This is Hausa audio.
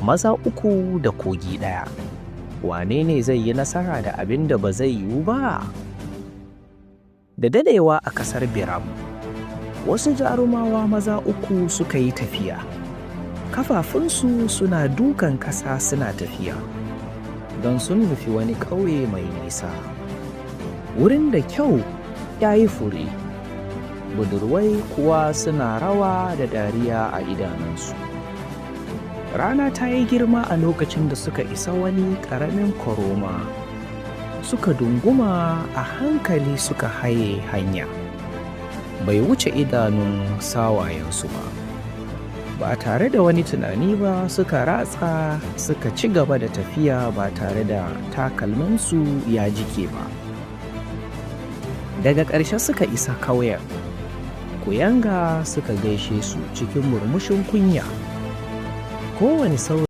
maza uku da kogi ɗaya. Wane ne zai yi nasara da abin da ba zai yiwu ba? Da dadewa a ƙasar Biram, wasu jarumawa maza uku suka yi tafiya. Kafafunsu suna dukan ƙasa suna tafiya, don sun nufi wani ƙauye mai nisa. Wurin da kyau ya yi fure, budurwai kuwa suna rawa da dariya a idanunsu. Rana ta yi girma a lokacin da suka isa wani ƙaramin koroma. Suka dunguma a hankali suka haye hanya. Bai wuce idanun sawayensu ba. Ba tare da wani tunani ba suka ratsa suka ci gaba da tafiya ba tare da takalmansu ya jike ba. Daga ƙarshe suka isa ƙauyen. Kuyanga suka gaishe su cikin murmushin kunya. Kowane saurayi